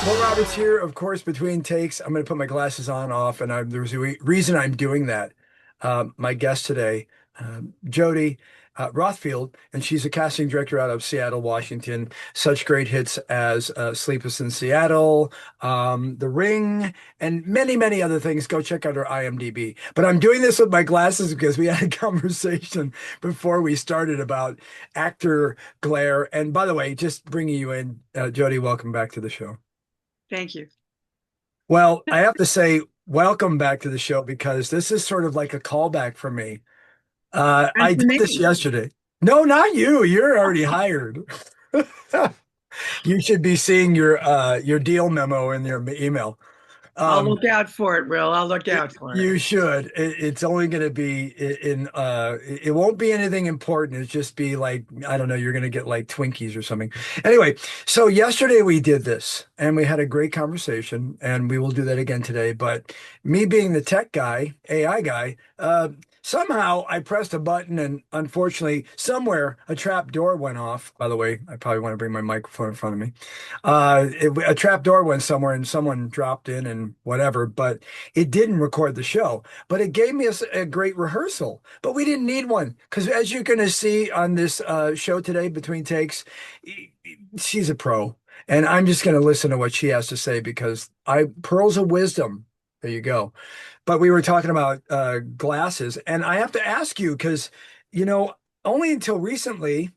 Well, Robert's here, of course, between takes. I'm going to put my glasses on, off, and there's a reason I'm doing that. My guest today, Jodi Rothfield, and she's a casting director out of Seattle, Washington. Such great hits as Sleepless in Seattle, The Ring, and many, many other things. Go check out her IMDb. But I'm doing this with my glasses because we had a conversation before we started about actor glare. And by the way, just bringing you in, Jodi, welcome back to the show. Thank you. Well, I have to say, welcome back to the show because this is sort of like a callback for me. And I for did this me, yesterday. No, not you. You're already hired. You should be seeing your deal memo in your email. I'll Um, look out for it, Will. I'll look out for it. you should. It's only going to be it won't be anything important. It's just be like, I don't know, you're going to get like Twinkies or something. Anyway, so yesterday we did this and we had a great conversation and we will do that again today. But me being the tech guy, AI guy, somehow I pressed a button and unfortunately somewhere a trap door went off. By the way, I probably want to bring my microphone in front of me. A trap door went somewhere and someone dropped in and whatever, but it didn't record the show, but it gave me a great rehearsal. But we didn't need one because, as you're going to see on this show today, Between Takes, she's a pro, and I'm just going to listen to what she has to say because I pearls of wisdom. There you go. But we were talking about glasses, and I have to ask you because, you know, only until recently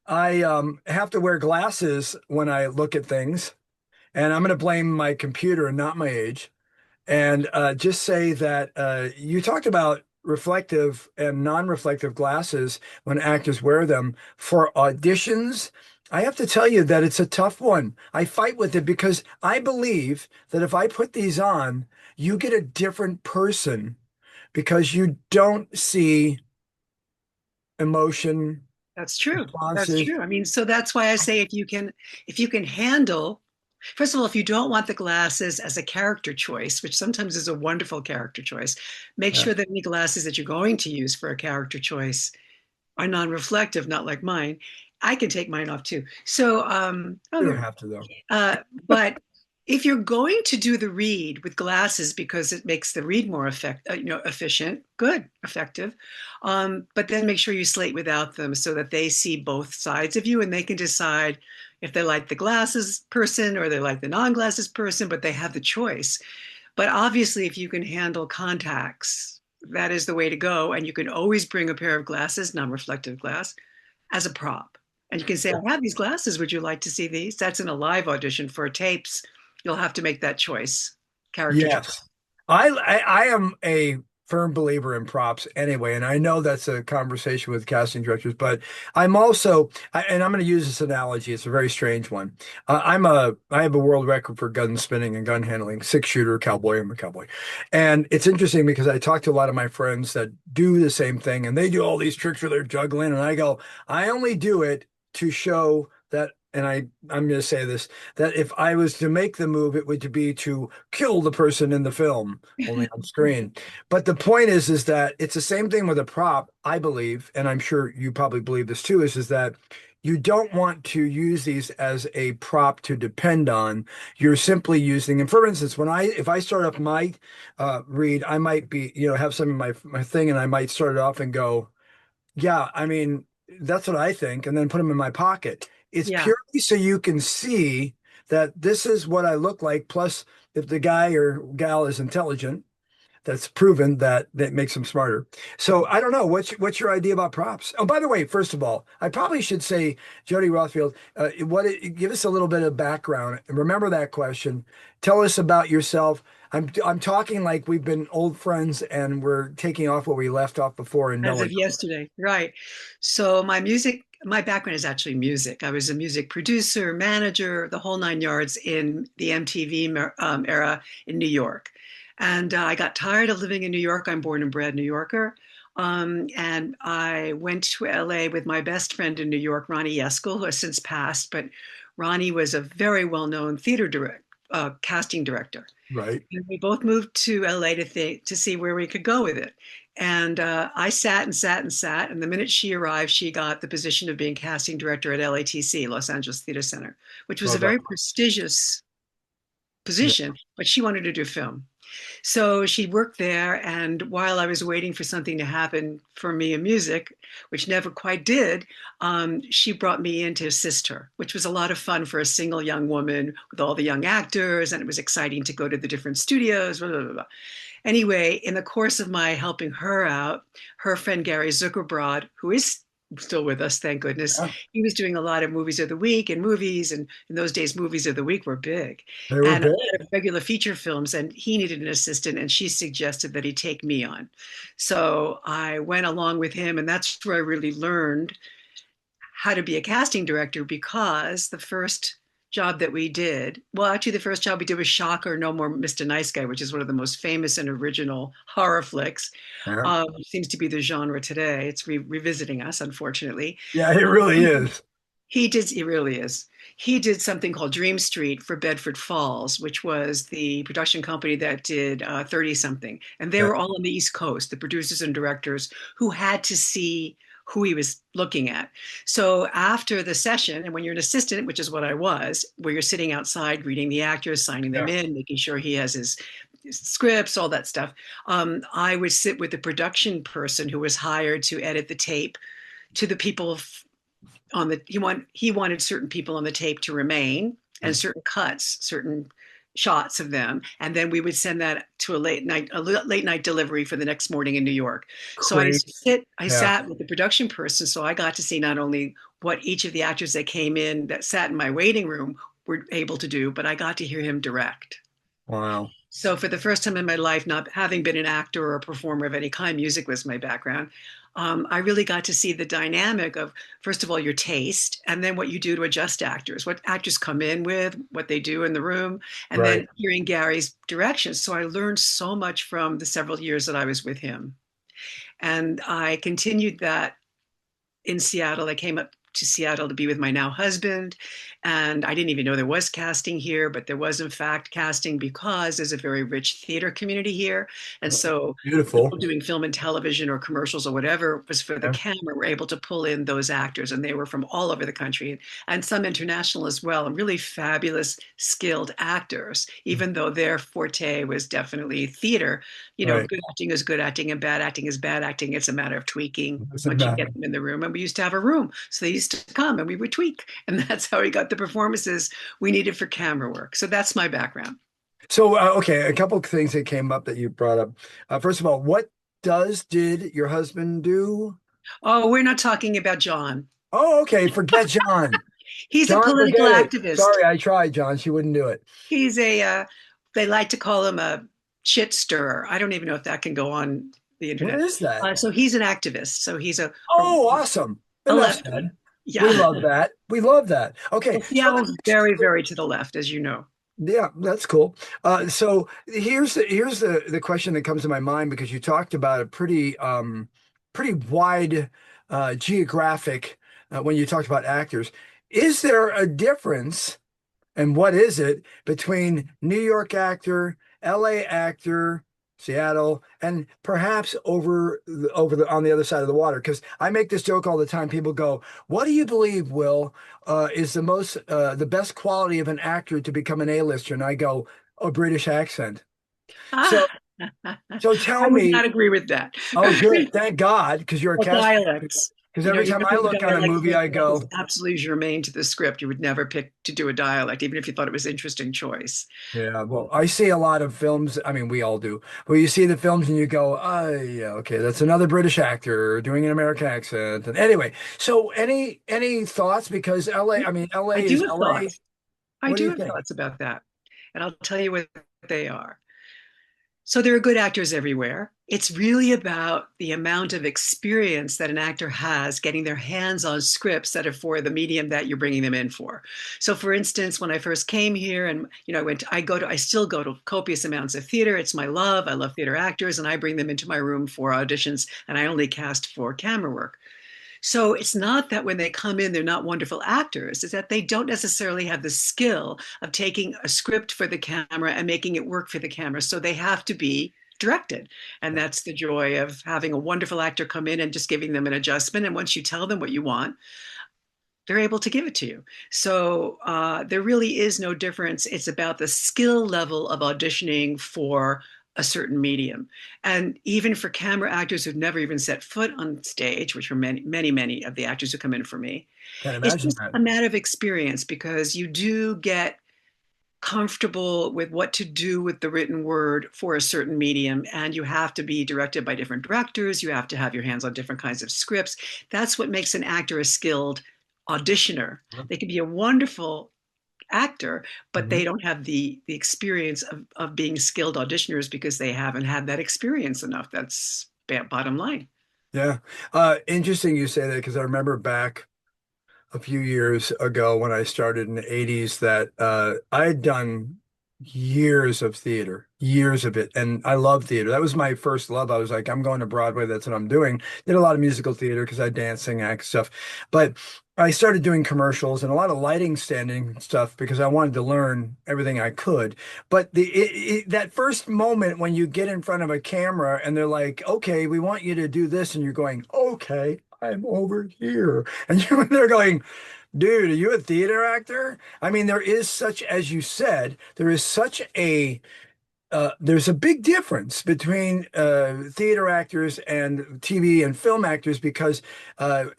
I have to wear glasses when I look at things, and I'm going to blame my computer and not my age and just say that you talked about reflective and non-reflective glasses when actors wear them for auditions. I have to tell you that it's a tough one. I fight with it because I believe that if I put these on, you get a different person because you don't see emotion, That's true. That's responses. true. I mean, so that's why I say if you can handle, first of all, if you don't want the glasses as a character choice, which sometimes is a wonderful character choice, make Yeah, sure that any glasses that you're going to use for a character choice are non-reflective, not like mine. I can take mine off too. So, oh, you don't here. have to though. But if you're going to do the read with glasses because it makes the read more efficient, good, effective. But then make sure you slate without them so that they see both sides of you and they can decide if they like the glasses person or they like the non-glasses person, but they have the choice. But obviously, if you can handle contacts, that is the way to go. And you can always bring a pair of glasses, non-reflective glass, as a prop. And you can say, I have these glasses. Would you like to see these? That's in a live audition. For tapes. You'll have to make that choice, character choice. Yes. I am a firm believer in props anyway, and I know that's a conversation with casting directors, but I'm also, and I'm going to use this analogy. It's a very strange one. I have a world record for gun spinning and gun handling, six shooter cowboy. I'm a cowboy, and it's interesting because I talk to a lot of my friends that do the same thing, and they do all these tricks where they're juggling, and I go, I only do it to show that. And I'm going to say this that if I was to make the move, it would be to kill the person in the film, only on screen. But the point is that it's the same thing with a prop, I believe, and I'm sure you probably believe this too, is that you don't want to use these as a prop to depend on. You're simply using, and for instance, if I start off my read, I might be, have some in my thing, and I might start it off and go, yeah, I mean, that's what I think, and then put them in my pocket. It's Yeah. purely so you can see that this is what I look like. Plus, if the guy or gal is intelligent, that's proven that that makes them smarter. So I don't know. What's your idea about props? Oh, by the way, first of all, I probably should say, Jodi Rothfield, give us a little bit of background. Remember that question. Tell us about yourself. I'm talking like we've been old friends and we're taking off where we left off before and As knowing. of yesterday. Right. So my background is actually music. I was a music producer, manager, the whole nine yards in the MTV era in New York. And I got tired of living in New York. I'm born and bred New Yorker. And I went to LA with my best friend in New York, Ronnie Yeskel, who has since passed, but Ronnie was a very well-known casting director. Right. And we both moved to LA to see where we could go with it. And I sat and sat and sat. And the minute she arrived, she got the position of being casting director at LATC, Los Angeles Theater Center, which was Well a done. very prestigious Yeah. position, but she wanted to do film. So she worked there, and while I was waiting for something to happen for me in music, which never quite did, she brought me in to assist her, which was a lot of fun for a single young woman with all the young actors, and it was exciting to go to the different studios. Blah, blah, blah. Anyway, in the course of my helping her out, her friend Gary Zuckerbrod, who is still with us, thank goodness, Yeah. he was doing a lot of movies of the week and movies. And in those days, movies of the week were big They were and a big. lot of regular feature films. And he needed an assistant, and she suggested that he take me on. So I went along with him, and that's where I really learned how to be a casting director, because the first job that we did, well, actually, the first job we did was Shocker, No More Mr. Nice Guy, which is one of the most famous and original horror flicks. Yeah. Seems to be the genre today. It's revisiting us, unfortunately. Yeah, it really is. He really is. He did something called Dream Street for Bedford Falls, which was the production company that did 30 something. And they Yeah. were all on the East Coast, the producers and directors who had to see who he was looking at. So after the session, and when you're an assistant, which is what I was, where you're sitting outside reading the actors, signing them Yeah. in, making sure he has his scripts, all that stuff, I would sit with the production person who was hired to edit the tape to the people on the he wanted certain people on the tape to remain, and certain cuts, certain shots of them, and then we would send that to a late night delivery for the next morning in New York. So Great. I Yeah. sat with the production person, so I got to see not only what each of the actors that came in that sat in my waiting room were able to do, but I got to hear him direct. Wow. So for the first time in my life, not having been an actor or a performer of any kind, music was my background. I really got to see the dynamic of, first of all, your taste, and then what you do to adjust actors, what actors come in with, what they do in the room, and Right. then hearing Gary's directions. So I learned so much from the several years that I was with him. And I continued that in Seattle. I came up to Seattle to be with my now husband. And I didn't even know there was casting here, but there was, in fact, casting because there's a very rich theater community here. And so people Beautiful. doing film and television or commercials or whatever was for the Yeah. camera were able to pull in those actors. And they were from all over the country and some international as well, and really fabulous, skilled actors, even though their forte was definitely theater. Right. Good acting is good acting and bad acting is bad acting. It's a matter of tweaking Doesn't once you matter. get them in the room. And we used to have a room. So they used to come and we would tweak. And that's how we got the performances we needed for camera work. So that's my background. So, okay, a couple of things that came up that you brought up. First of all, what did your husband do? Oh, we're not talking about John. Oh, okay. Forget John. He's a John, political forget it. activist. Sorry, I tried, John. She wouldn't do it. He's they like to call him a shit stirrer. I don't even know if that can go on the What internet. is that? So he's an activist. So he's Oh, awesome. a Enough lefty. said. We Yeah. love that. We love that. Okay. Well, Seattle's very, very to the left, as you know. Yeah, that's cool. So here's the question that comes to my mind because you talked about a pretty wide geographic when you talked about actors. Is there a difference, and what is it, between New York actor, LA actor, Seattle, and perhaps over the on the other side of the water? Because I make this joke all the time. People go, "What do you believe, Will, is the best quality of an actor to become an A-lister?" And I go, "A British accent." So Ah, so I tell would me, not agree with that. oh, good, thank God, because you're a Well, cast. dialects. Because every You time have I to do look on a dialects movie, I that is go, absolutely germane to the script. You would never pick to do a dialect, even if you thought it was an interesting choice. yeah, well, I see a lot of films. I mean, we all do. Where you see the films and you go, oh, yeah, okay, that's another British actor doing an American accent. And anyway, so any thoughts? Because LA, I mean, LA I do is have LA. thoughts. I What do do you have think? thoughts about that. And I'll tell you what they are. So there are good actors everywhere. It's really about the amount of experience that an actor has getting their hands on scripts that are for the medium that you're bringing them in for. So for instance, when I first came here and I still go to copious amounts of theater. It's my love. I love theater actors and I bring them into my room for auditions and I only cast for camera work. So it's not that when they come in, they're not wonderful actors. It's that they don't necessarily have the skill of taking a script for the camera and making it work for the camera. So they have to be directed. And Yeah. that's the joy of having a wonderful actor come in and just giving them an adjustment. And once you tell them what you want, they're able to give it to you. So there really is no difference. It's about the skill level of auditioning for a certain medium. And even for camera actors who've never even set foot on stage, which are many, many, many of the actors who come in for me, Can't it's imagine just that. a matter of experience because you do get comfortable with what to do with the written word for a certain medium, and you have to be directed by different directors. You have to have your hands on different kinds of scripts. That's what makes an actor a skilled auditioner. They can be a wonderful actor, but Mhm. they don't have the experience of being skilled auditioners because they haven't had that experience enough. That's bottom line. Yeah. Interesting you say that because I remember back a few years ago when I started in the 80s that I had done years of theater, years of it. And I love theater. That was my first love. I was like, I'm going to Broadway. That's what I'm doing. Did a lot of musical theater because I dance, sing, act stuff. But I started doing commercials and a lot of lighting standing stuff because I wanted to learn everything I could. But that first moment when you get in front of a camera and they're like, okay, we want you to do this. And you're going, okay, I'm over here. And you're there going, dude, are you a theater actor? I mean, there is such, as you said, there is such a there's a big difference between theater actors and TV and film actors because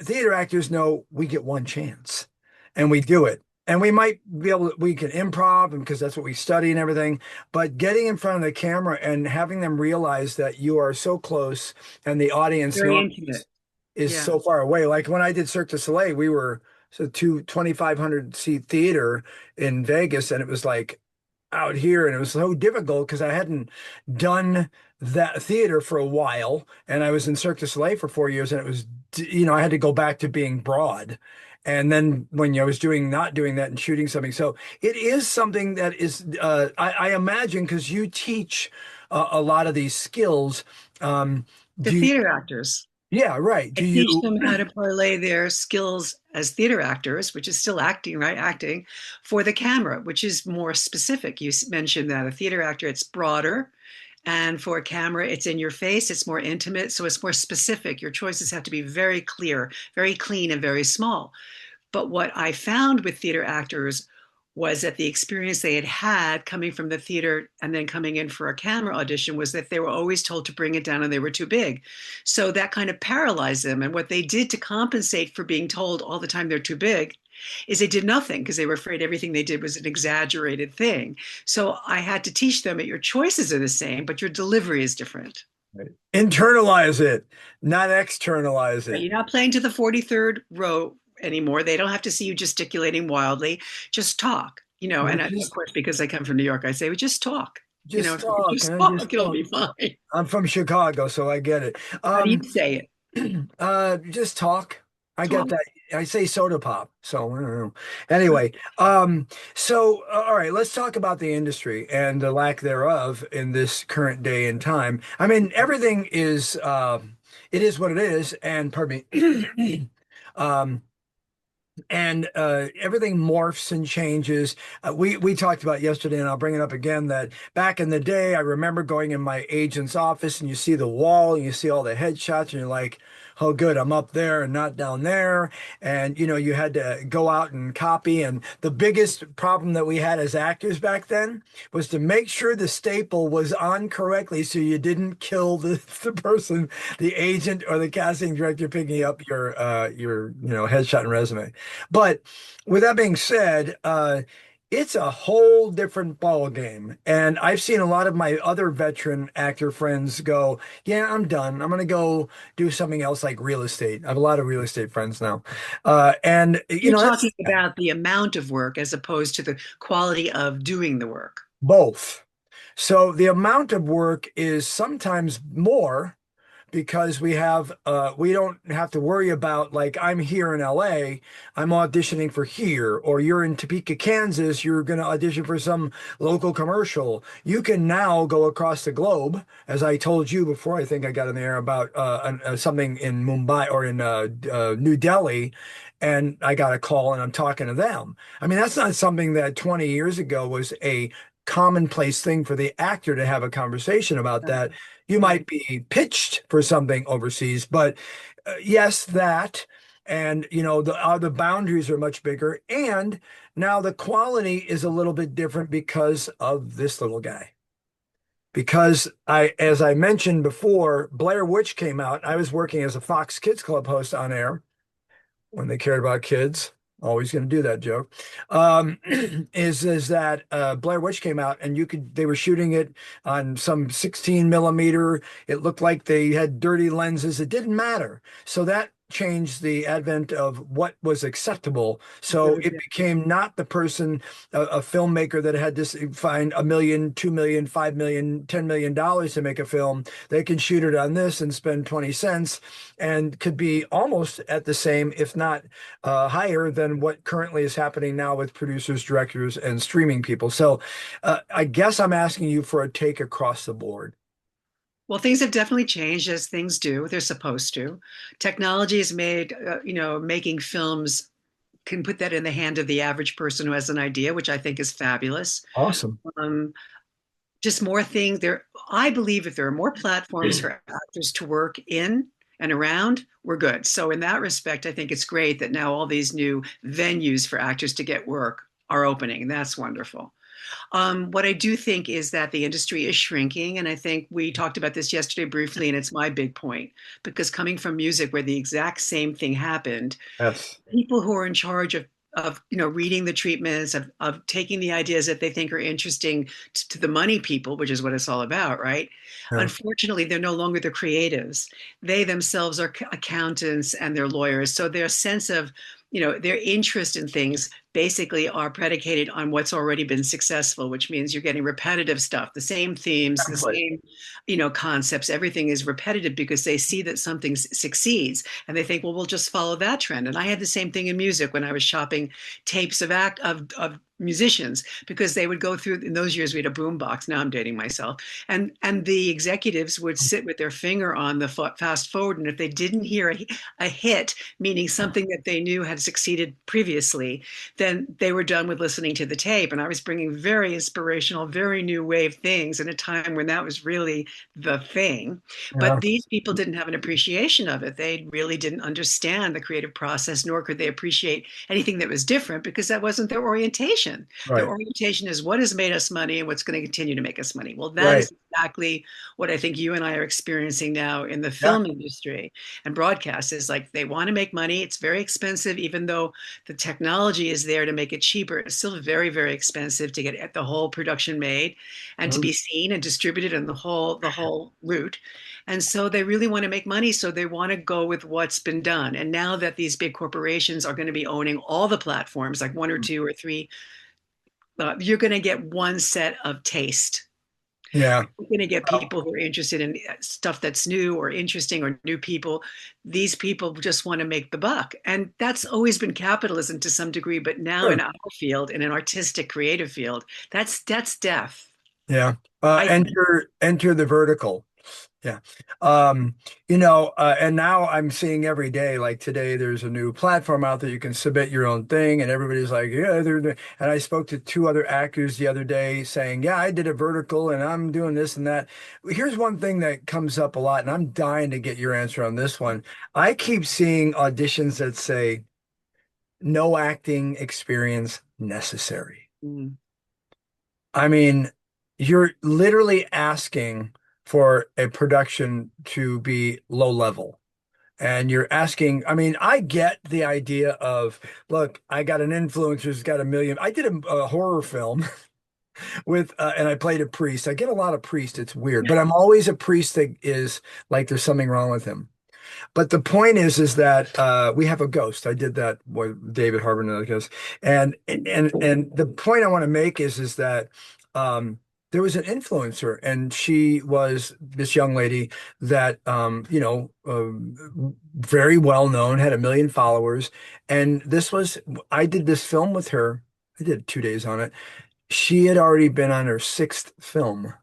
theater actors know we get one chance and we do it. And we might be able to, we can improv and because that's what we study and everything. But getting in front of the camera and having them realize that you are so close and the audience Very normally intimate. is Yeah. so far away. Like when I did Cirque du Soleil, we were so 2,500 seat theater in Vegas, and it was like out here, and it was so difficult because I hadn't done that theater for a while, and I was in Cirque du Soleil for 4 years, and it was, I had to go back to being broad. And then when I was doing not doing that and shooting something, so it is something that is, I imagine, because you teach a lot of these skills. The Do you, theater actors. yeah, right. I Do teach you? them how to parlay their skills as theater actors, which is still acting, right? Acting for the camera, which is more specific. You mentioned that a theater actor, it's broader. And for a camera, it's in your face, it's more intimate. So it's more specific. Your choices have to be very clear, very clean, and very small. But what I found with theater actors was that the experience they had had coming from the theater and then coming in for a camera audition was that they were always told to bring it down and they were too big. So that kind of paralyzed them. And what they did to compensate for being told all the time they're too big is they did nothing because they were afraid everything they did was an exaggerated thing. So I had to teach them that your choices are the same, but your delivery is different. Internalize it, not externalize Right? it. You're not playing to the 43rd row anymore. They don't have to see you gesticulating wildly. Just talk, Well, and of course, because I come from New York, I say, well, just talk. just If you talk, just man. Just talk, it'll talk. be fine. I'm from Chicago, so I get it. How do you say it? Just talk. I get Talk. that. I say soda pop, so I don't know. Anyway, so all right, let's talk about the industry and the lack thereof in this current day and time. I mean, everything is it is what it is, and pardon me. Um, and everything morphs and changes. We talked about yesterday, and I'll bring it up again, that back in the day, I remember going in my agent's office, and you see the wall, and you see all the headshots, and you're like, "Oh, good, I'm up there and not down there." And you had to go out and copy. And the biggest problem that we had as actors back then was to make sure the staple was on correctly, so you didn't kill the person, the agent or the casting director picking up your headshot and resume. But with that being said, it's a whole different ball game. And I've seen a lot of my other veteran actor friends go, yeah, I'm done. I'm going to go do something else like real estate. I have a lot of real estate friends now. And, You're that's talking about the amount of work as opposed to the quality of doing the work. both. So the amount of work is sometimes more because we don't have to worry about, like, I'm here in LA, I'm auditioning for here, or you're in Topeka, Kansas, you're going to audition for some local commercial. You can now go across the globe, as I told you before. I think I got in the air about something in Mumbai or in New Delhi, and I got a call and I'm talking to them. I mean, that's not something that 20 years ago was a commonplace thing for the actor to have a conversation about. That you might Right. be pitched for something overseas, but yes, that. and the boundaries are much bigger, and now the quality is a little bit different because of this little guy. Because as I mentioned before, Blair Witch came out. I was working as a Fox Kids Club host on air when they cared about kids. Always going to do that joke. Um, is that Blair Witch came out, and they were shooting it on some 16 millimeter. It looked like they had dirty lenses. It didn't matter. So that changed the advent of what was acceptable. So Really it became not the person, a filmmaker that had to find a million, 2 million, 5 million, $10 million to make a film. They can shoot it on this and spend 20 cents and could be almost at the same, if not higher than what currently is happening now with producers, directors, and streaming people. So I guess I'm asking you for a take across the board. Well, things have definitely changed as things do. They're supposed to. Technology has made, making films can put that in the hand of the average person who has an idea, which I think is fabulous. Awesome. Um, just more things there. I believe if there are more platforms for actors to work in and around, we're good. So in that respect, I think it's great that now all these new venues for actors to get work are opening. That's wonderful. What I do think is that the industry is shrinking. And I think we talked about this yesterday briefly, and it's my big point because coming from music where the exact same thing happened, Yes. people who are in charge of reading the treatments of taking the ideas that they think are interesting to the money people, which is what it's all about, right? Yeah. Unfortunately, they're no longer the creatives. They themselves are accountants and they're lawyers, so their sense of their interest in things basically are predicated on what's already been successful, which means you're getting repetitive stuff, the same themes, the Template. same concepts. Everything is repetitive because they see that something succeeds and they think, well, we'll just follow that trend. And I had the same thing in music when I was shopping tapes of musicians, because they would go through, in those years we had a boom box, now I'm dating myself, and the executives would sit with their finger on the fast forward, and if they didn't hear a hit, meaning something that they knew had succeeded previously, then they were done with listening to the tape. And I was bringing very inspirational, very new wave things in a time when that was really the thing. Yeah. But these people didn't have an appreciation of it. They really didn't understand the creative process, nor could they appreciate anything that was different because that wasn't their orientation. Their Right. orientation is what has made us money and what's going to continue to make us money. Well, that Right. is exactly what I think you and I are experiencing now in the Yeah. film industry and broadcast. Is like they want to make money. It's very expensive, even though the technology is there to make it cheaper. It's still very, very expensive to get the whole production made and to be seen and distributed and the whole route. And so they really want to make money. So they want to go with what's been done. And now that these big corporations are going to be owning all the platforms, like one or two or three, you're going to get one set of taste. Yeah. You're going to get people who are interested in stuff that's new or interesting or new people. These people just want to make the buck. And that's always been capitalism to some degree. But now in Sure. our field, in an artistic creative field, that's death. Yeah. I think. Enter the vertical. Yeah. And now I'm seeing every day, like today, there's a new platform out there. You can submit your own thing, and everybody's like, yeah, and I spoke to two other actors the other day saying, yeah, I did a vertical and I'm doing this and that. Here's one thing that comes up a lot, and I'm dying to get your answer on this one. I keep seeing auditions that say no acting experience necessary. Mm. I mean, you're literally asking for a production to be low level. And you're asking, I mean, I get the idea of, look, I got an influencer who's got a million. I did a horror film and I played a priest. I get a lot of priest. It's weird, but I'm always a priest that is like there's something wrong with him. But the point is that we have a ghost. I did that with David Harbour and other ghosts. And the point I want to make is that there was an influencer, and she was this young lady that very well known, had a million followers. And I did this film with her. I did 2 days on it. She had already been on her sixth film,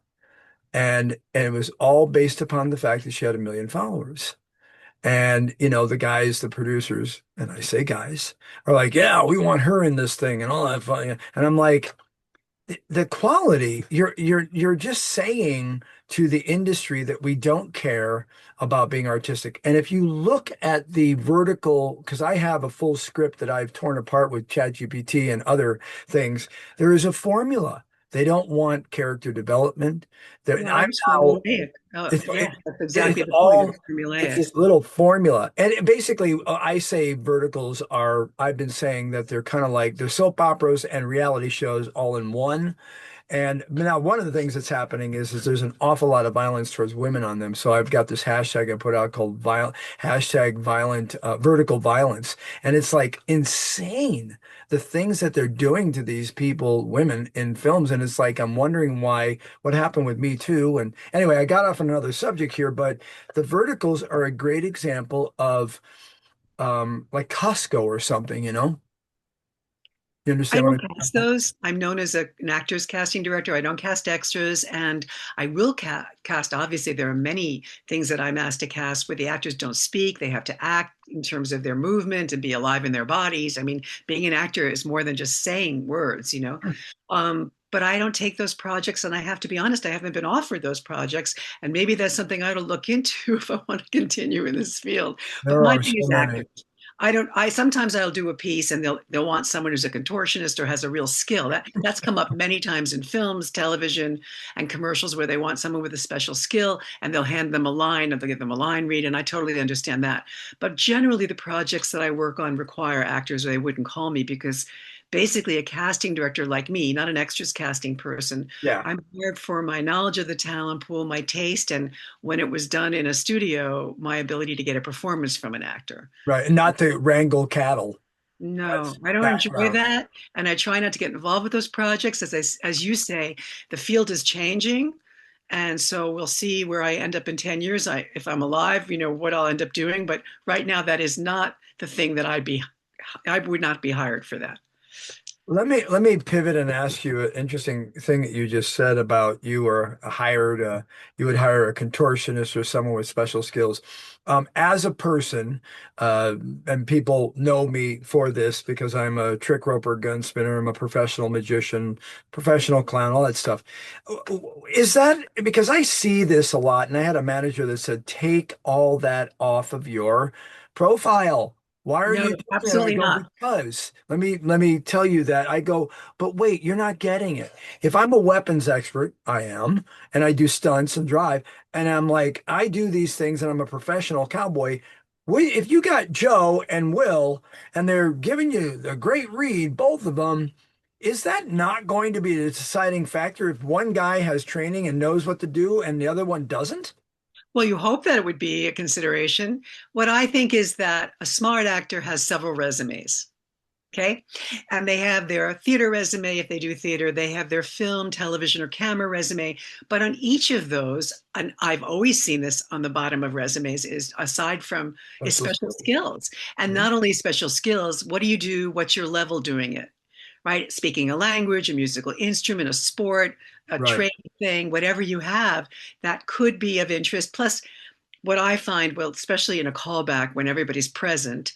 and it was all based upon the fact that she had a million followers. And, the guys, the producers, and I say guys, are like, yeah, we want her in this thing and all that fun. And I'm like, the quality, you're just saying to the industry that we don't care about being artistic. And if you look at the vertical, because I have a full script that I've torn apart with ChatGPT and other things, there is a formula. They don't want character development. Well, I'm it's now formulaic. it's Yeah, that's it's exactly the point. all It's it's formulaic. this little formula, and basically, I say verticals are. I've been saying that they're kind of like they're soap operas and reality shows all in one. And now one of the things that's happening is there's an awful lot of violence towards women on them. So I've got this hashtag I put out called hashtag violent vertical violence. And it's like insane the things that they're doing to these people, women in films. And it's like I'm wondering why what happened with Me Too. And anyway, I got off on another subject here, but the verticals are a great example of like Costco or something, you know? You I understand what don't I'm cast saying? those. I'm known as an actor's casting director. I don't cast extras, and I will cast. Obviously, there are many things that I'm asked to cast where the actors don't speak. They have to act in terms of their movement and be alive in their bodies. I mean, being an actor is more than just saying words, you know. But I don't take those projects, and I have to be honest, I haven't been offered those projects, and maybe that's something I ought to look into if I want to continue in this field. But There my are thing so is many. actors. I don't I sometimes I'll do a piece and they'll want someone who's a contortionist or has a real skill. That's come up many times in films, television, and commercials where they want someone with a special skill and they'll hand them a line and they'll give them a line read, and I totally understand that. But generally the projects that I work on require actors or they wouldn't call me because basically a casting director like me, not an extras casting person, Yeah. I'm hired for my knowledge of the talent pool, my taste, and when it was done in a studio, my ability to get a performance from an actor. Right. And not to wrangle cattle. No, That's I don't enjoy background. that, and I try not to get involved with those projects. As you say, the field is changing, and so we'll see where I end up in 10 years. If I'm alive, what I'll end up doing. But right now, that is not the thing that I would not be hired for that. Let me pivot and ask you an interesting thing that you just said about you were hired you would hire a contortionist or someone with special skills. As a person, uh, and people know me for this because I'm a trick roper, gun spinner, I'm a professional magician, professional clown, all that stuff. Is that because I see this a lot, and I had a manager that said, take all that off of your profile. Why are No, you doing it? I absolutely go, not. because let me tell you that. I go, but wait, you're not getting it. If I'm a weapons expert, I am, and I do stunts and drive, and I'm like, I do these things and I'm a professional cowboy. If you got Joe and Will and they're giving you a great read, both of them, is that not going to be the deciding factor if one guy has training and knows what to do and the other one doesn't? Well, you hope that it would be a consideration. What I think is that a smart actor has several resumes. Okay. And they have their theater resume. If they do theater, they have their film, television, or camera resume. But on each of those, and I've always seen this on the bottom of resumes, is aside from is Special special skills. skills. And Mhm. not only special skills, what do you do? What's your level doing it? Right? Speaking a language, a musical instrument, a sport, a Right. trade thing, whatever you have, that could be of interest. Plus, what I find, well, especially in a callback when everybody's present,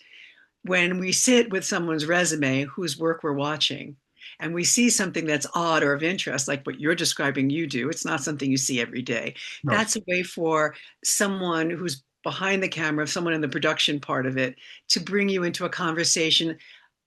when we sit with someone's resume whose work we're watching and we see something that's odd or of interest, like what you're describing you do, it's not something you see every day. No. That's a way for someone who's behind the camera, someone in the production part of it, to bring you into a conversation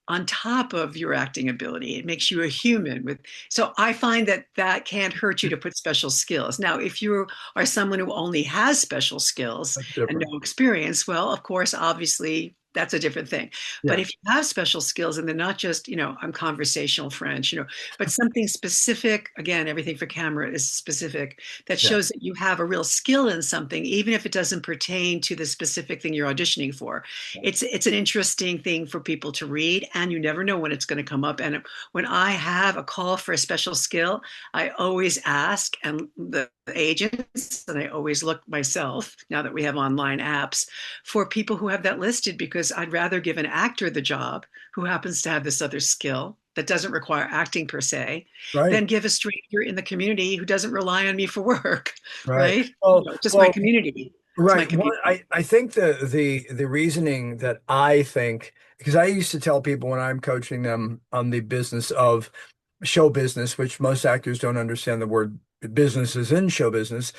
on top of your acting ability. It makes you a human with, so I find that that can't hurt you to put special skills. Now, if you are someone who only has special skills That's and different. no experience, well, of course, obviously that's a different thing. But Yeah. if you have special skills and they're not just, I'm conversational French, but something specific, again, everything for camera is specific, that Yeah. shows that you have a real skill in something, even if it doesn't pertain to the specific thing you're auditioning for. It's an interesting thing for people to read, and you never know when it's going to come up. And when I have a call for a special skill, I always ask, and the agents, and I always look myself now that we have online apps for people who have that listed, because I'd rather give an actor the job who happens to have this other skill that doesn't require acting per se, Right. than give a stranger in the community who doesn't rely on me for work, Right. right? Well, Just my well, community. It's my right. One, community. I think the reasoning that I think because I used to tell people when I'm coaching them on the business of show business, which most actors don't understand the word business is in show business,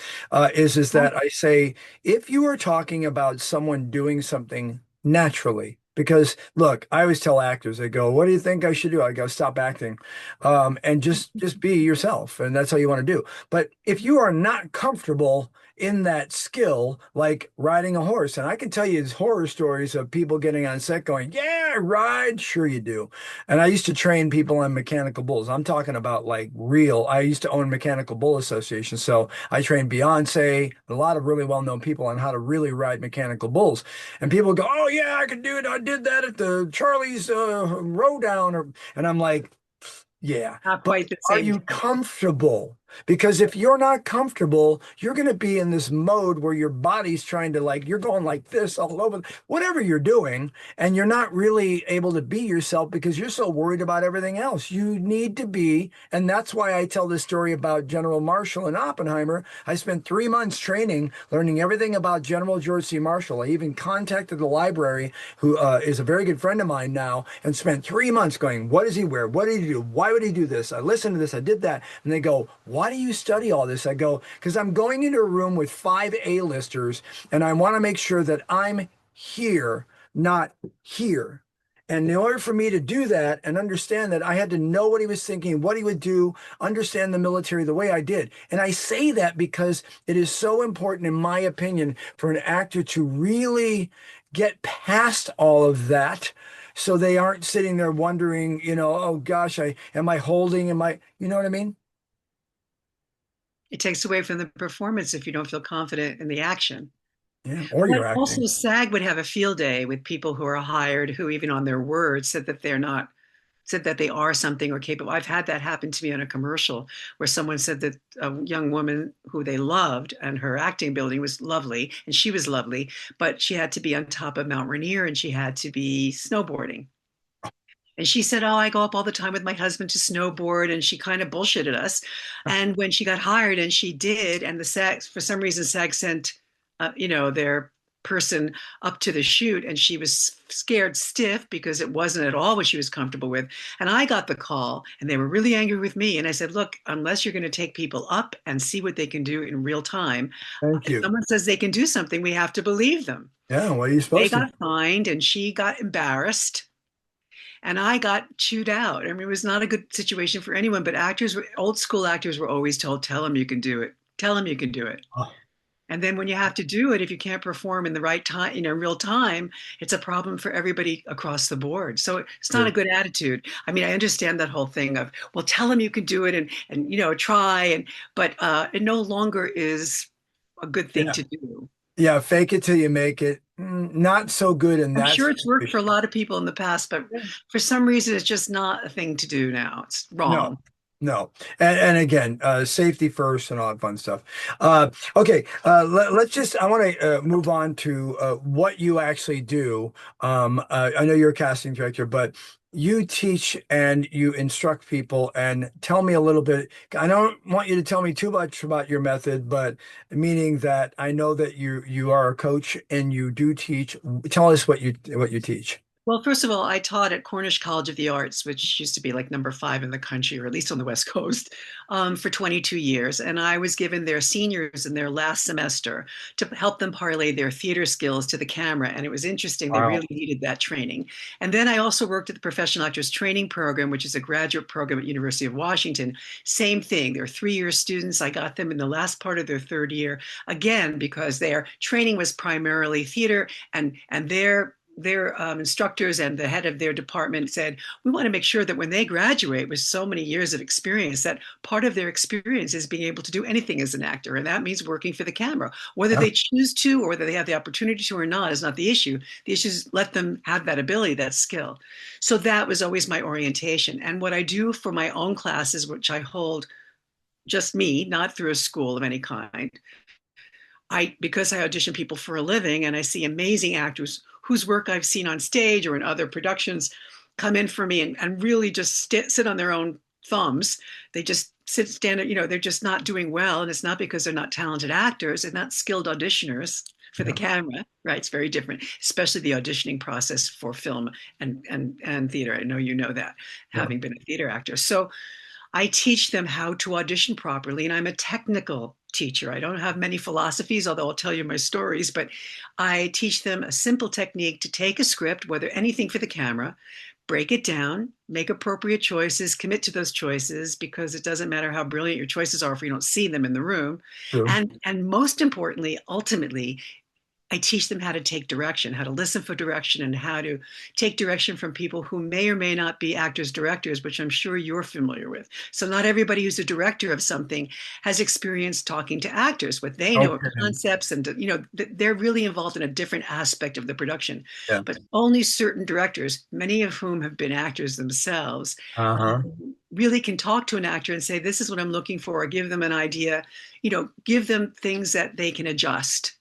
is that I say if you are talking about someone doing something naturally, because look, I always tell actors, they go, "What do you think I should do?" I go, "Stop acting, and just be yourself," and that's all you want to do. But if you are not comfortable in that skill, like riding a horse, and I can tell you horror stories of people getting on set going, "Yeah, I ride." Sure you do. And I used to train people on mechanical bulls. I'm talking about like real. I used to own Mechanical Bull Association. So I trained Beyonce, a lot of really well-known people on how to really ride mechanical bulls. And people go, "Oh yeah, I can do it. I did that at the Charlie's Rowdown." And I'm like, yeah, Not but quite the are same you thing. comfortable? Because if you're not comfortable, you're going to be in this mode where your body's trying to like, you're going like this all over, whatever you're doing, and you're not really able to be yourself because you're so worried about everything else. You need to be, and that's why I tell this story about General Marshall and Oppenheimer. I spent 3 months training, learning everything about General George C. Marshall. I even contacted the library, who is a very good friend of mine now, and spent 3 months going, what does he wear? What did he do? Why would he do this? I listened to this. I did that. And they go, why do you study all this? I go, because I'm going into a room with five A-listers and I want to make sure that I'm here, not here. And in order for me to do that and understand that, I had to know what he was thinking, what he would do, understand the military the way I did. And I say that because it is so important, in my opinion, for an actor to really get past all of that so they aren't sitting there wondering, oh gosh, I am I holding? Am I, you know what I mean? It takes away from the performance if you don't feel confident in the action. Yeah, or But you're also, acting. SAG would have a field day with people who are hired who, even on their words, said that they are something or capable. I've had that happen to me on a commercial where someone said that a young woman who they loved and her acting ability was lovely and she was lovely, but she had to be on top of Mount Rainier and she had to be snowboarding. And she said, "Oh, I go up all the time with my husband to snowboard." And she kind of bullshitted us. And when she got hired, and she did, and the SAG, for some reason, SAG sent, their person up to the shoot, and she was scared stiff because it wasn't at all what she was comfortable with. And I got the call, and they were really angry with me. And I said, "Look, unless you're going to take people up and see what they can do in real time, Thank if you. someone says they can do something, we have to believe them." Yeah, what are you They supposed to do? got fined, and she got embarrassed and I got chewed out. I mean, it was not a good situation for anyone, but old school actors were always told, tell them you can do it. Tell them you can do it. Oh, And then when you have to do it, if you can't perform in the right time, real time, it's a problem for everybody across the board. So it's not a true. good attitude. I mean, I understand that whole thing of, well, tell them you can do it and try. But it no longer is a good thing Yeah. to do. Yeah, fake it till you make it. Not so good in I'm that sure it's worked for a situation. lot of people in the past, but Yeah. for some reason, it's just not a thing to do now. It's No, wrong. no. And again, safety first and all that fun stuff. Okay, let's just, I want to move on to what you actually do. I know you're a casting director, but you teach and you instruct people. And tell me a little bit. I don't want you to tell me too much about your method, but meaning that I know that you are a coach and you do teach. Tell us what you teach. Well, first of all, I taught at Cornish College of the Arts, which used to be like number five in the country, or at least on the West Coast, for 22 years. And I was given their seniors in their last semester to help them parlay their theater skills to the camera. And it was interesting. They Wow. really needed that training. And then I also worked at the Professional Actors Training Program, which is a graduate program at University of Washington. Same thing. They're 3 year students. I got them in the last part of their third year, again, because their training was primarily theater and their instructors and the head of their department said, we want to make sure that when they graduate with so many years of experience, that part of their experience is being able to do anything as an actor. And that means working for the camera. Whether Yeah. they choose to or whether they have the opportunity to or not is not the issue. The issue is let them have that ability, that skill. So that was always my orientation. And what I do for my own classes, which I hold just me, not through a school of any kind, because I audition people for a living and I see amazing actors whose work I've seen on stage or in other productions come in for me and really just sit on their own thumbs. They just stand, they're just not doing well. And it's not because they're not talented actors and not skilled auditioners for the Yeah. camera, right? It's very different, especially the auditioning process for film and theater. I know you know that, Yeah. having been a theater actor. So I teach them how to audition properly, and I'm a technical teacher. I don't have many philosophies, although I'll tell you my stories, but I teach them a simple technique to take a script, whether anything for the camera, break it down, make appropriate choices, commit to those choices because it doesn't matter how brilliant your choices are if you don't see them in the room. True. And most importantly, ultimately, I teach them how to take direction, how to listen for direction, and how to take direction from people who may or may not be actors, directors, which I'm sure you're familiar with. So, not everybody who's a director of something has experience talking to actors. What they know are Okay. concepts, and they're really involved in a different aspect of the production. Yeah. But only certain directors, many of whom have been actors themselves, Uh-huh. really can talk to an actor and say, "This is what I'm looking for," or give them an idea. Give them things that they can adjust,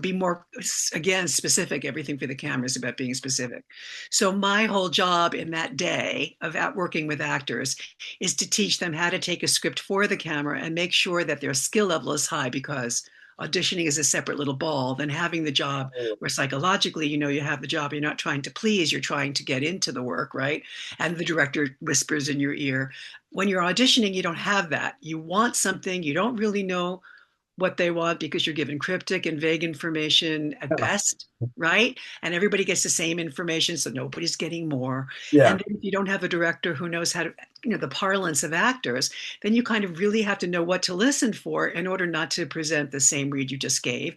be more, again, specific. Everything for the camera is about being specific. So my whole job in that day of working with actors is to teach them how to take a script for the camera and make sure that their skill level is high, because auditioning is a separate little ball than having the job where psychologically, you have the job, you're not trying to please, you're trying to get into the work, right? And the director whispers in your ear. When you're auditioning, you don't have that. You want something, you don't really know what they want because you're given cryptic and vague information at Yeah. best, right? And everybody gets the same information, so nobody's getting more. Yeah. And then if you don't have a director who knows how to, the parlance of actors, then you kind of really have to know what to listen for in order not to present the same read you just gave,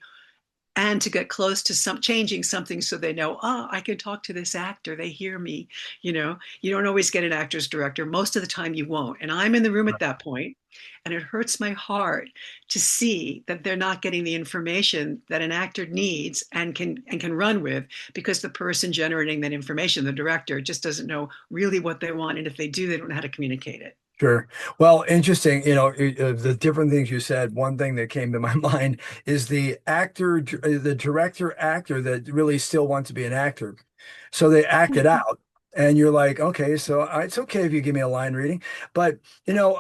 and to get close to some changing something so they know, oh, I can talk to this actor, they hear me. You don't always get an actor's director. Most of the time you won't, and I'm in the room at that point, and it hurts my heart to see that they're not getting the information that an actor needs and can run with, because the person generating that information, the director, just doesn't know really what they want, and if they do, they don't know how to communicate it. Sure. Well, interesting. The different things you said. One thing that came to my mind is the director actor that really still wants to be an actor. So they act it out, and you're like, okay, so it's okay if you give me a line reading, but you know,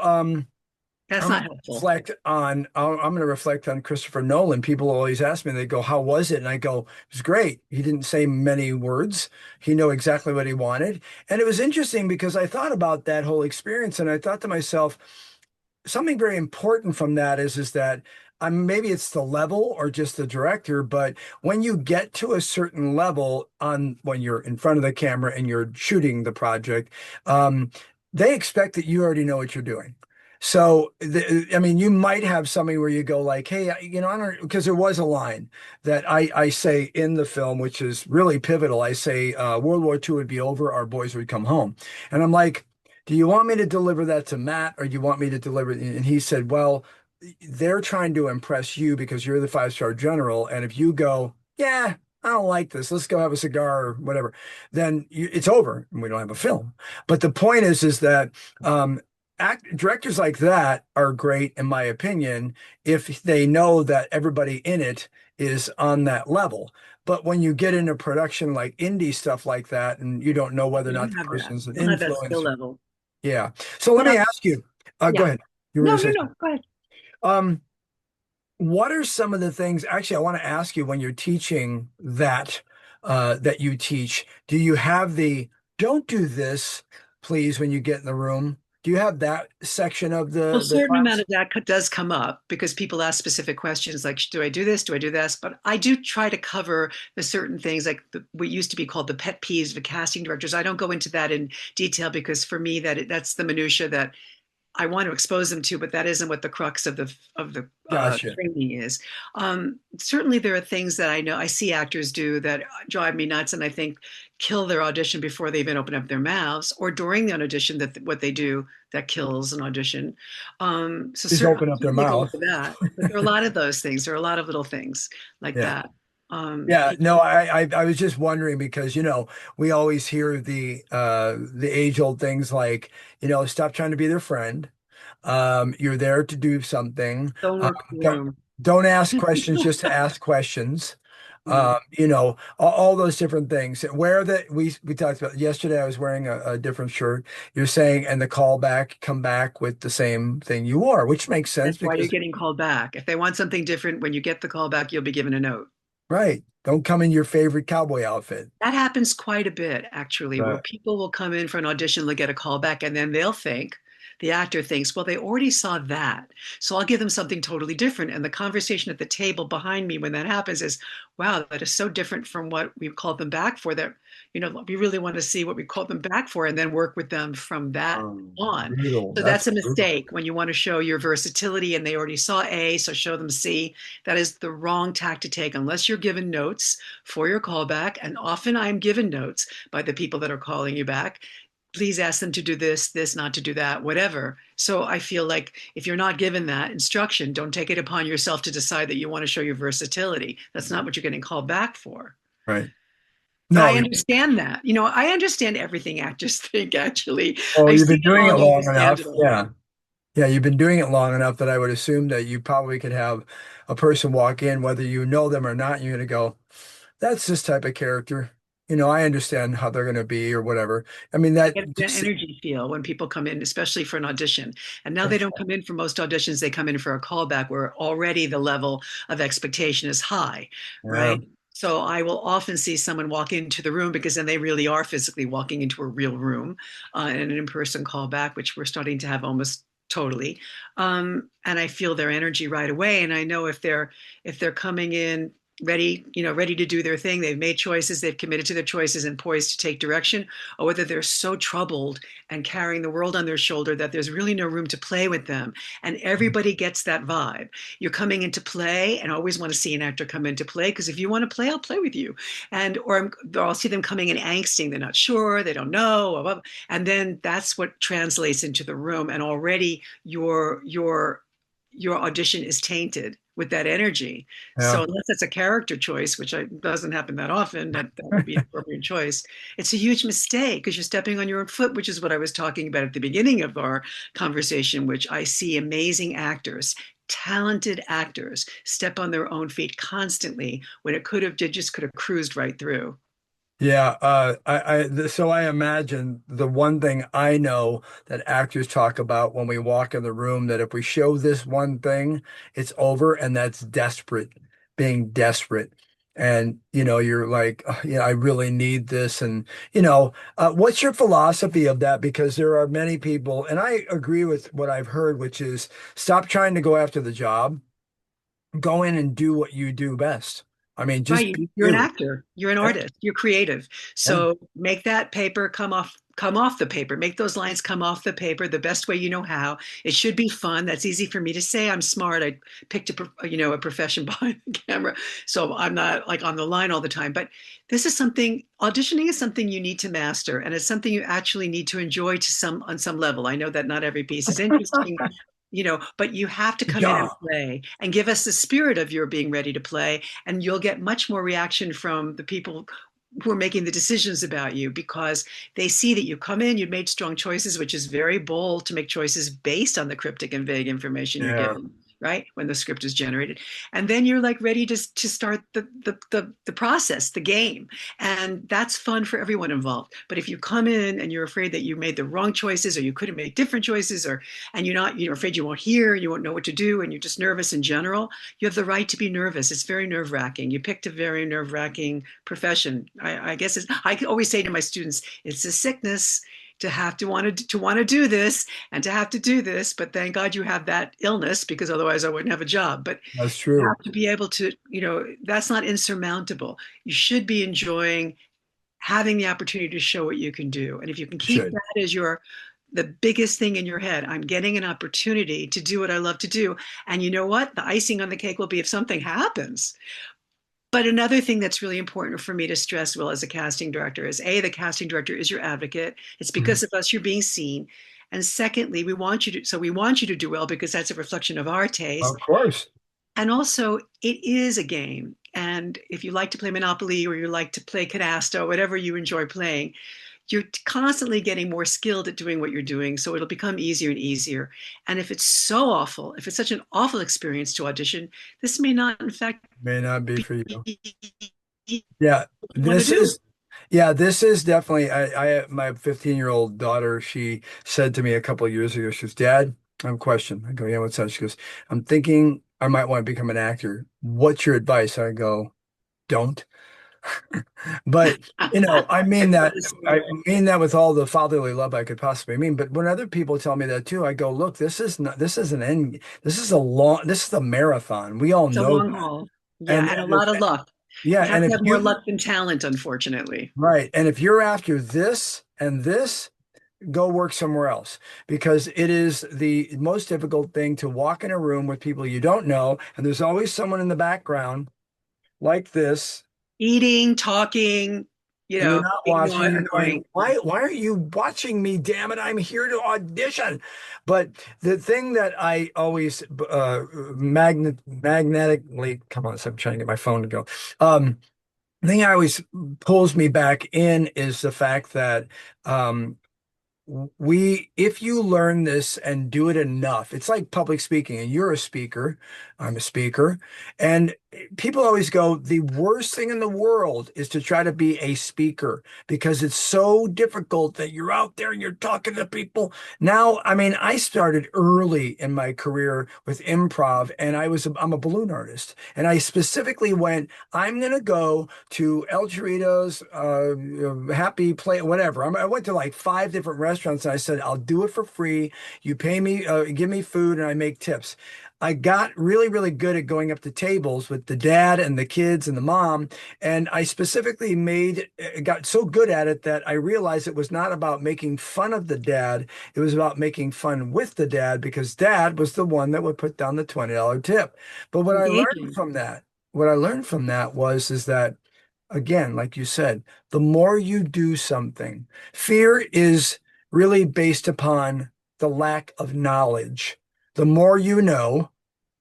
That's I'm not gonna helpful. I'm going to reflect on Christopher Nolan. People always ask me, they go, "How was it?" And I go, "It was great. He didn't say many words. He knew exactly what he wanted." And it was interesting because I thought about that whole experience, and I thought to myself, something very important from that is that maybe it's the level or just the director, but when you get to a certain level on when you're in front of the camera and you're shooting the project, um, they expect that you already know what you're doing. So, I mean, you might have something where you go like, "Hey, I don't," because there was a line that I say in the film, which is really pivotal. I say, World War II would be over, our boys would come home. And I'm like, do you want me to deliver that to Matt or do you want me to deliver it? And he said, well, they're trying to impress you because you're the five-star general. And if you go, yeah, I don't like this, let's go have a cigar or whatever, then it's over and we don't have a film. But the point is that directors like that are great, in my opinion, if they know that everybody in it is on that level. But when you get into production like indie stuff like that, and you don't know whether or You not don't the have that. person's an You don't have that skill influencer. level. Yeah. So let Now, me ask you, go yeah. ahead. You were No, going to no, say no. something. Go ahead. Um, what are some of the things, actually, I want to ask you when you're teaching that you teach, do you have the don't do this, please, when you get in the room? Do you have that section of Well, a the certain amount class? of that does come up because people ask specific questions like, do I do this? Do I do this? But I do try to cover the certain things like what used to be called the pet peeves of casting directors. I don't go into that in detail because for me that's the minutia that I want to expose them to, but that isn't what the crux of the Gotcha. training is. Certainly, there are things that I see actors do that drive me nuts, and I think kill their audition before they even open up their mouths, or during the audition that what they do that kills an audition. So Just open up their certainly go mouth. into that. But there are a lot of those things. There are a lot of little things like Yeah. that. Yeah, no, People I was just wondering because we always hear the age-old things like, stop trying to be their friend. You're there to do something. don't Um, work the don't room. don't ask questions just to ask questions. Mm. All those different things. Where that we talked about yesterday, I was wearing a different shirt. You're saying, and the callback, come back with the same thing you wore, which makes sense That's why you're because, getting called back. If they want something different, when you get the call back, you'll be given a note. right, don't come in your favorite cowboy outfit. That happens quite a bit, actually, where Right. people will come in for an audition, they'll get a call back, and then they'll think the actor thinks, well, they already saw that. So I'll give them something totally different. And the conversation at the table behind me when that happens is, wow, that is so different from what we've called them back for that, we really want to see what we called them back for and then work with them from that on. Brutal. So That's that's a brutal. mistake when you want to show your versatility and they already saw A, so show them C. That is the wrong tack to take unless you're given notes for your callback. And often I'm given notes by the people that are calling you back. Please ask them to do this, not to do that, whatever. So I feel like if you're not given that instruction, don't take it upon yourself to decide that you want to show your versatility. That's not what you're getting called back for. Right. But No, I understand that. I understand everything actors think, actually. well, I've you've seen been it doing it all, long understand enough. it all. Yeah. Yeah, you've been doing it long enough that I would assume that you probably could have a person walk in, whether you know them or not, you're going to go, that's this type of character. I understand how they're going to be or whatever. I mean, that Get that just, energy feel when people come in, especially for an audition. And now they that's, don't come in for most auditions, they come in for a callback where already the level of expectation is high, yeah, right? So I will often see someone walk into the room because then they really are physically walking into a real room in an in-person callback, which we're starting to have almost totally. And I feel their energy right away. And I know if they're coming in ready to do their thing, they've made choices, they've committed to their choices and poised to take direction, or whether they're so troubled and carrying the world on their shoulder that there's really no room to play with them. And everybody gets that vibe. You're coming into play, and I always want to see an actor come into play because if you want to play, I'll play with you. Or I'll see them coming in angsting. They're not sure, they don't know, and then that's what translates into the room. And already your audition is tainted with that energy. So yeah. unless it's a character choice, which doesn't happen that often, that would be an appropriate choice. It's a huge mistake because you're stepping on your own foot, which is what I was talking about at the beginning of our conversation, which I see amazing actors, talented actors step on their own feet constantly when it just could have cruised right through. Yeah, so I imagine the one thing I know that actors talk about when we walk in the room that if we show this one thing, it's over, and that's desperate, being desperate. And you're like, "Oh, yeah, I really need this." And what's your philosophy of that? Because there are many people, and I agree with what I've heard, which is stop trying to go after the job, go in and do what you do best. I mean, just Right, be you're an you. actor, you're an Yeah, artist, you're creative. yeah, So make that paper come off the paper. Make those lines come off the paper the best way you know how. It should be fun. That's easy for me to say. I'm smart. I picked a profession behind the camera, so I'm not like on the line all the time. But this is something. Auditioning is something you need to master, and it's something you actually need to enjoy on some level. I know that not every piece is interesting, but you have to come in and yeah, play and give us the spirit of your being ready to play, and you'll get much more reaction from the people who are making the decisions about you because they see that you come in, you've made strong choices, which is very bold to make choices based on the cryptic and vague information you're yeah, given, right? When the script is generated. And then you're like ready to start the process, the game. And that's fun for everyone involved. But if you come in and you're afraid that you made the wrong choices or you couldn't make different choices and you're afraid you won't hear, you won't know what to do, and you're just nervous in general, you have the right to be nervous. It's very nerve wracking. You picked a very nerve wracking profession. I guess I always say to my students, it's a sickness to have to want to do this and to have to do this, but thank God you have that illness because otherwise I wouldn't have a job. But that's you true. have to be able to, that's not insurmountable. You should be enjoying having the opportunity to show what you can do. And if you can You keep should. that as the biggest thing in your head, I'm getting an opportunity to do what I love to do. And you know what? The icing on the cake will be if something happens. But another thing that's really important for me to stress, well, as a casting director, is the casting director is your advocate. It's Mhm. because of us you're being seen. And secondly, we want you to do well because that's a reflection of our taste. Of course. And also, it is a game. And if you like to play Monopoly or you like to play Canasta, whatever you enjoy playing, you're constantly getting more skilled at doing what you're doing. So it'll become easier and easier. And if it's so awful, if it's such an awful experience to audition, this may not, in fact, May not be be for you. what Yeah, you want to this do. is this is definitely my 15-year-old daughter, she said to me a couple of years ago, she goes, Dad, I have a question. I go, yeah, what's that? She goes, I'm thinking I might want to become an actor. What's your advice? I go, don't. But I I mean feel that the same I way. mean that with all the fatherly love I could possibly mean. But when other people tell me that too, I go, look, this is an end. This is a marathon. We all It's a know long that. haul. Yeah, And, and a and lot of luck. yeah, You have and to if have more you luck than talent, unfortunately. right, and if you're after this and this, go work somewhere else because it is the most difficult thing to walk in a room with people you don't know, and there's always someone in the background like this, Eating, talking, and they're not being watching. You're annoying. going, why aren't you watching me? Damn it, I'm here to audition. But the thing that I always magnetically, come on, so I'm trying to get my phone to go. The thing I always pulls me back in is the fact that um, if you learn this and do it enough, it's like public speaking, and you're a speaker, I'm a speaker, and people always go, the worst thing in the world is to try to be a speaker because it's so difficult that you're out there and you're talking to people. Now, I mean, I started early in my career with improv, and I'm a balloon artist, and I specifically went, I'm gonna go to El Chorito's, Happy Play, whatever. I went to like five different restaurants, and I said, I'll do it for free. You pay me, give me food, and I make tips. I got really, really good at going up to tables with the dad and the kids and the mom. And I specifically got so good at it that I realized it was not about making fun of the dad. It was about making fun with the dad because dad was the one that would put down the $20 tip. But Engaging. what I learned from that is that, again, like you said, the more you do something, fear is really based upon the lack of knowledge. The more you know,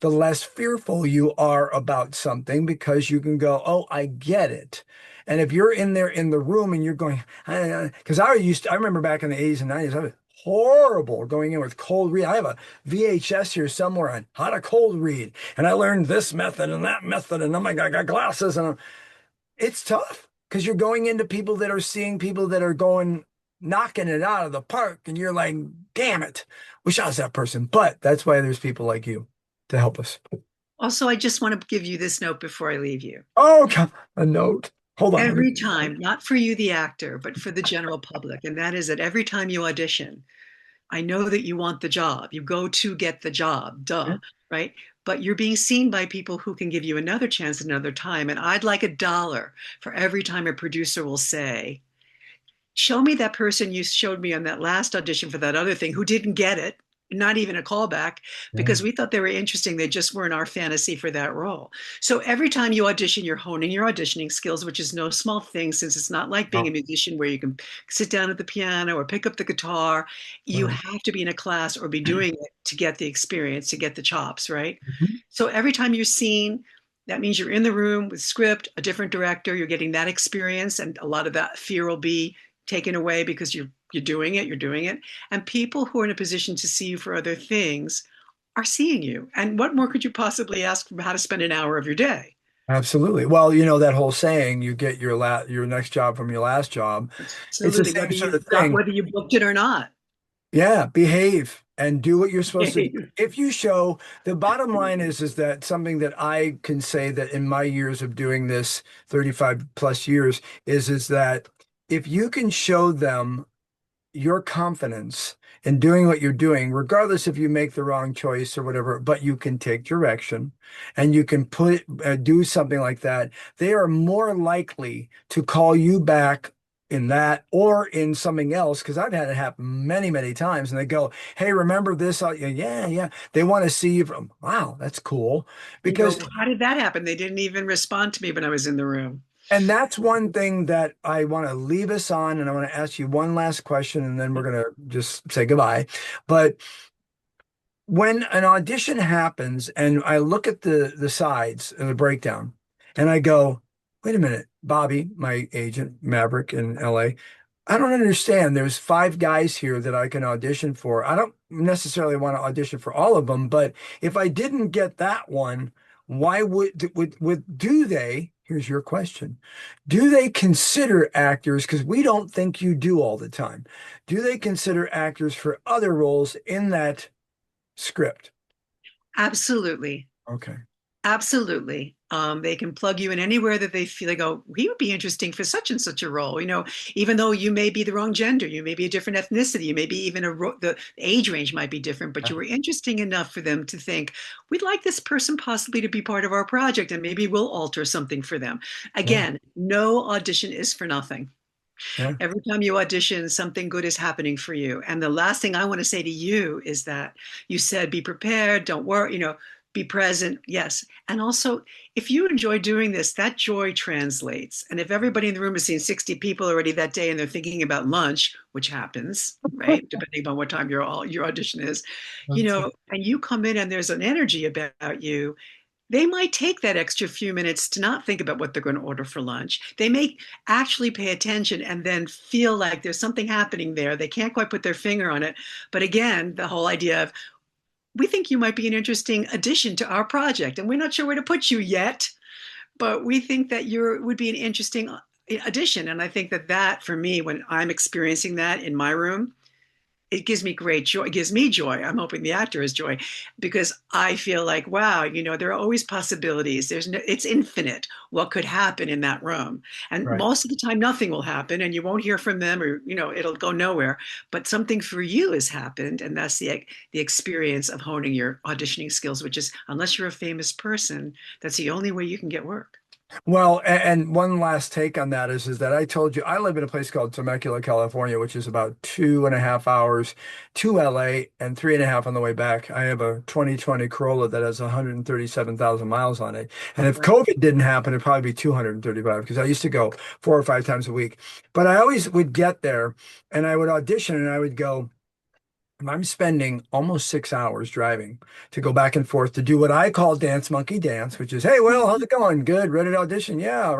the less fearful you are about something because you can go, oh, I get it. And if you're in there in the room and you're going, because I remember back in the 80s and 90s, I was horrible going in with cold read. I have a VHS here somewhere on how to cold read. And I learned this method and that method. And oh my God, I got glasses. And it's tough because you're going into people that are seeing people that are going knocking it out of the park, and you're like, damn it, wish I was that person. But that's why there's people like you to help us. Also, I just want to give you this note before I leave you. Oh, come, a note. Hold on, let me. Every time, not for you, the actor, but for the general public, and that is that every time you audition, I know that you want the job. You go to get the job, duh, right? But you're being seen by people who can give you another chance another time. And I'd like $1 for every time a producer will say, show me that person you showed me on that last audition for that other thing who didn't get it, not even a callback, Yeah. because we thought they were interesting. They just weren't our fantasy for that role. So every time you audition, you're honing your auditioning skills, which is no small thing since it's not like being a Oh, musician where you can sit down at the piano or pick up the guitar. You right. have to be in a class or be doing it to get the experience, to get the chops, right? Mhm. So every time you're seen, that means you're in the room with script, a different director, you're getting that experience, and a lot of that fear will be taken away because you're doing it. And people who are in a position to see you for other things are seeing you. And what more could you possibly ask for how to spend an hour of your day? Absolutely. Well, that whole saying, you get your next job from your last job. It's the Absolutely. same sort of thing. Whether you booked it or not. Yeah, behave and do what you're supposed to do. If you show, the bottom line is that something that I can say that in my years of doing this, 35 plus years, is that if you can show them your confidence in doing what you're doing, regardless if you make the wrong choice or whatever, but you can take direction and you can do something like that, they are more likely to call you back in that or in something else. Because I've had it happen many, many times, and they go, "Hey, remember this?" Yeah, yeah. They want to see you from, wow, that's cool. You go, Because how did that happen? They didn't even respond to me when I was in the room. And that's one thing that I want to leave us on, and I want to ask you one last question, and then we're going to just say goodbye. But when an audition happens, and I look at the sides of the breakdown, and I go, "Wait a minute, Bobby, my agent, Maverick in LA, I don't understand. There's five guys here that I can audition for. I don't necessarily want to audition for all of them, but if I didn't get that one, why would do they? Here's your question. Do they consider actors, because we don't think you do all the time, do they consider actors for other roles in that script?" Absolutely. Okay. Absolutely. They can plug you in anywhere that they feel they go, he would be interesting for such and such a role. Even though you may be the wrong gender, you may be a different ethnicity, you may be even the age range might be different, but you were interesting enough for them to think, we'd like this person possibly to be part of our project, and maybe we'll alter something for them. Yeah, Again, no audition is for nothing. yeah. Every time you audition, something good is happening for you. And the last thing I want to say to you is that you said, be prepared, don't worry, be present. Yes. And also, if you enjoy doing this, that joy translates. And if everybody in the room has seen 60 people already that day and they're thinking about lunch, which happens, right? Depending on what time your audition is, That's it. and you come in and there's an energy about you, they might take that extra few minutes to not think about what they're going to order for lunch. They may actually pay attention and then feel like there's something happening there. They can't quite put their finger on it. But again, the whole idea of, we think you might be an interesting addition to our project, and we're not sure where to put you yet, but we think that you would be an interesting addition. And I think that for me, when I'm experiencing that in my room, it gives me great joy. It gives me joy. I'm hoping the actor has joy, because I feel like, wow, there are always possibilities. It's infinite what could happen in that room. And Right. most of the time, nothing will happen and you won't hear from them, or, it'll go nowhere. But something for you has happened. And that's the experience of honing your auditioning skills, which is, unless you're a famous person, that's the only way you can get work. Well, and one last take on that is that I told you I live in a place called Temecula, California, which is about 2.5 hours to LA and 3.5 on the way back. I have a 2020 Corolla that has 137,000 miles on it. And if COVID didn't happen, it'd probably be 235 because I used to go 4 or 5 times a week. But I always would get there and I would audition and I would go, I'm spending almost 6 hours driving to go back and forth to do what I call dance monkey dance, which is, hey, Will, how's it going? Good, ready to audition? Yeah.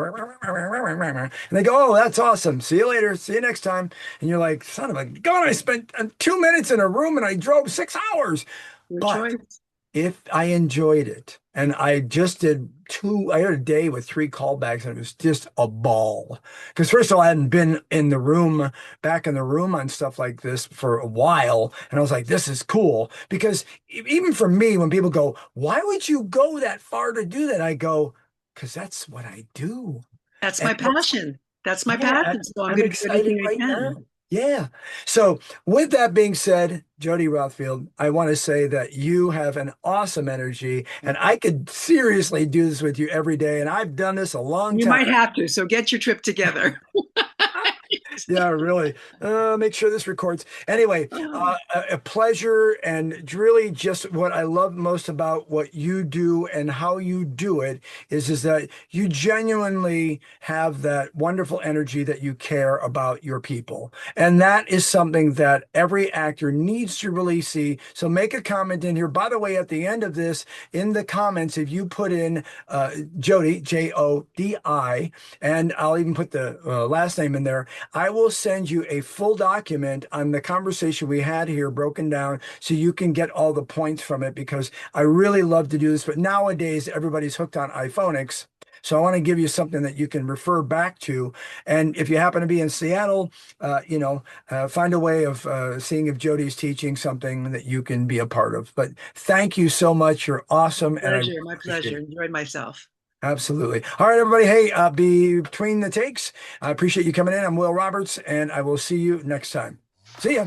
And they go, oh, that's awesome. See you later. See you next time. And you're like, son of a gun, I spent 2 minutes in a room and I drove 6 hours. Your But choice. if I enjoyed it, and I just did I had a day with 3 callbacks, and it was just a ball. Because first of all, I hadn't been in the room, back in the room on stuff like this for a while, and I was like, this is cool. Because even for me, when people go, why would you go that far to do that? I go, because that's what I do. That's And my passion. That's my yeah, passion. So I'm I'm going to do excited anything I right now. can. Yeah. So, with that being said, Jodi Rothfield, I want to say that you have an awesome energy, and I could seriously do this with you every day. And I've done this a long You time. might have to. So get your trip together. Yeah, really. Make sure this records. Anyway, Oh, a pleasure, and really just what I love most about what you do and how you do it is that you genuinely have that wonderful energy that you care about your people. And that is something that every actor needs to really see. So make a comment in here. By the way, at the end of this, in the comments, if you put in Jodi, Jodi, and I'll even put the last name in there, I will send you a full document on the conversation we had here broken down so you can get all the points from it because I really love to do this. But nowadays, everybody's hooked on iPhonics. So I want to give you something that you can refer back to. And if you happen to be in Seattle, find a way of seeing if Jodi's teaching something that you can be a part of. But thank you so much. You're awesome, and I really my appreciate pleasure. it. Enjoyed myself. Absolutely. All right, everybody. Hey, between the takes, I appreciate you coming in. I'm Will Roberts, and I will see you next time. See ya.